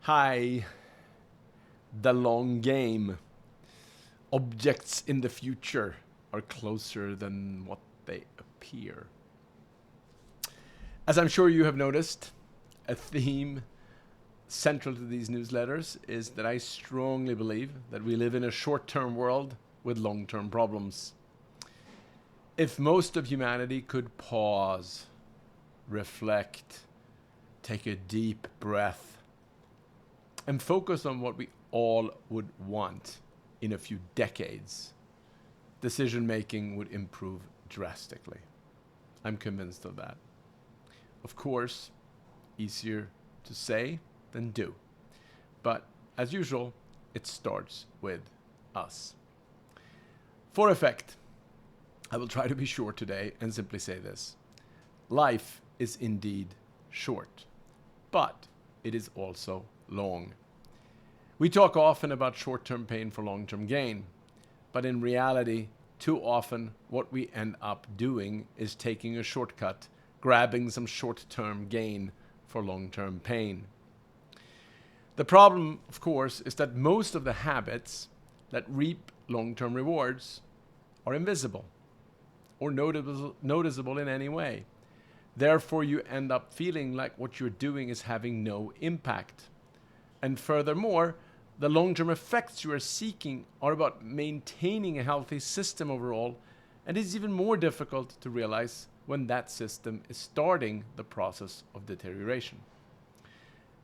Hi, the long game. Objects in the future are closer than what they appear. As I'm sure you have noticed, a theme central to these newsletters is that I strongly believe that we live in a short term world with long term problems. If most of humanity could pause, reflect, take a deep breath, and focus on what we all would want in a few decades, decision making would improve drastically. I'm convinced of that. Of course, easier to say than do. But as usual, it starts with us. For effect, I will try to be short today and simply say this. Life is indeed short, but it is also long. We talk often about short-term pain for long-term gain, but in reality, too often what we end up doing is taking a shortcut, grabbing some short-term gain for long-term pain. The problem, of course, is that most of the habits that reap long-term rewards are invisible or noticeable in any way. Therefore, you end up feeling like what you're doing is having no impact. And furthermore, the long-term effects you are seeking are about maintaining a healthy system overall, and it's even more difficult to realize when that system is starting the process of deterioration.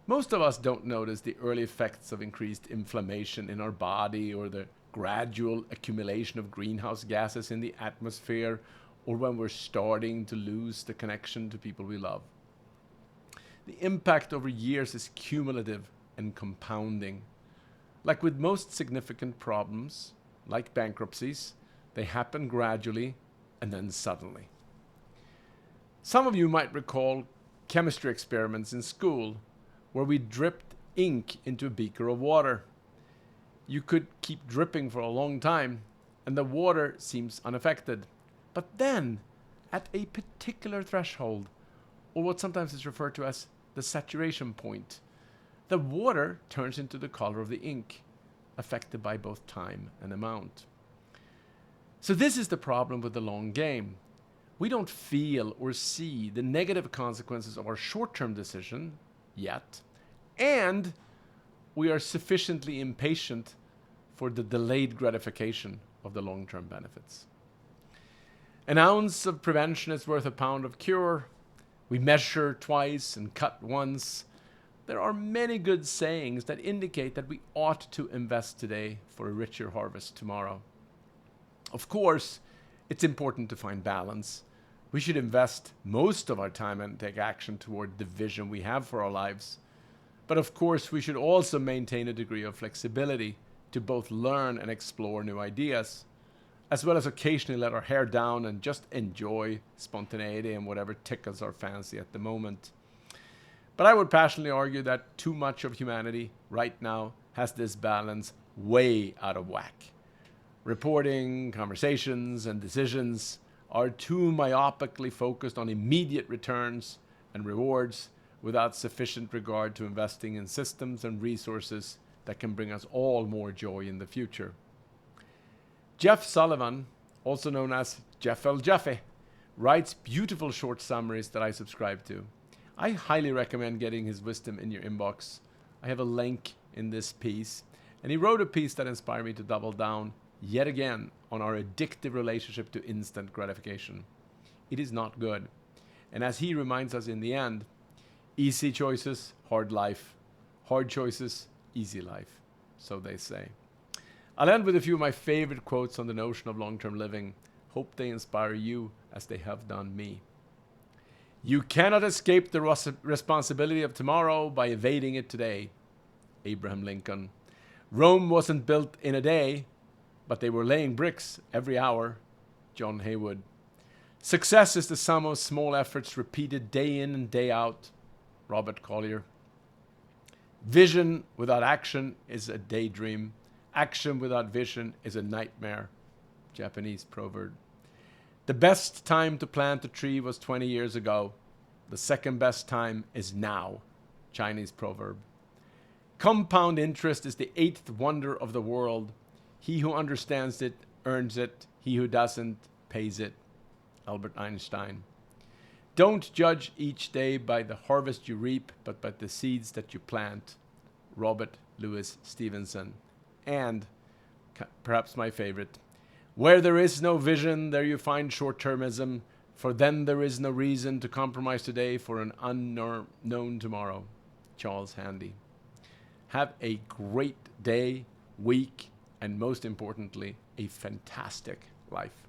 Most of us don't notice the early effects of increased inflammation in our body or the gradual accumulation of greenhouse gases in the atmosphere, or when we're starting to lose the connection to people we love. The impact over years is cumulative and compounding. Like with most significant problems, like bankruptcies, they happen gradually and then suddenly. Some of you might recall chemistry experiments in school where we dripped ink into a beaker of water. You could keep dripping for a long time and the water seems unaffected. But then, at a particular threshold, or what sometimes is referred to as the saturation point, the water turns into the color of the ink, affected by both time and amount. So this is the problem with the long game. We don't feel or see the negative consequences of our short-term decision yet, and we are sufficiently impatient for the delayed gratification of the long-term benefits. An ounce of prevention is worth a pound of cure. We measure twice and cut once. There are many good sayings that indicate that we ought to invest today for a richer harvest tomorrow. Of course, it's important to find balance. We should invest most of our time and take action toward the vision we have for our lives. But of course, we should also maintain a degree of flexibility to both learn and explore new ideas, as well as occasionally let our hair down and just enjoy spontaneity and whatever tickles our fancy at the moment. But I would passionately argue that too much of humanity right now has this balance way out of whack. Reporting, conversations, and decisions are too myopically focused on immediate returns and rewards without sufficient regard to investing in systems and resources that can bring us all more joy in the future. Jeff Sullivan, also known as Jeff L. Jeffy, writes beautiful short summaries that I subscribe to. I highly recommend getting his wisdom in your inbox. I have a link in this piece. And he wrote a piece that inspired me to double down yet again on our addictive relationship to instant gratification. It is not good. And as he reminds us in the end, easy choices, hard life. Hard choices, easy life. So they say. I'll end with a few of my favorite quotes on the notion of long-term living. Hope they inspire you as they have done me. You cannot escape the responsibility of tomorrow by evading it today. Abraham Lincoln. Rome wasn't built in a day, but they were laying bricks every hour. John Haywood. Success is the sum of small efforts repeated day in and day out. Robert Collier. Vision without action is a daydream. Action without vision is a nightmare. Japanese proverb. The best time to plant a tree was 20 years ago. The second best time is now. Chinese proverb. Compound interest is the eighth wonder of the world. He who understands it earns it. He who doesn't pays it. Albert Einstein. Don't judge each day by the harvest you reap, but by the seeds that you plant. Robert Louis Stevenson. And, perhaps my favorite, where there is no vision, there you find short-termism, for then there is no reason to compromise today for an unknown tomorrow. Charles Handy. Have a great day, week, and most importantly, a fantastic life.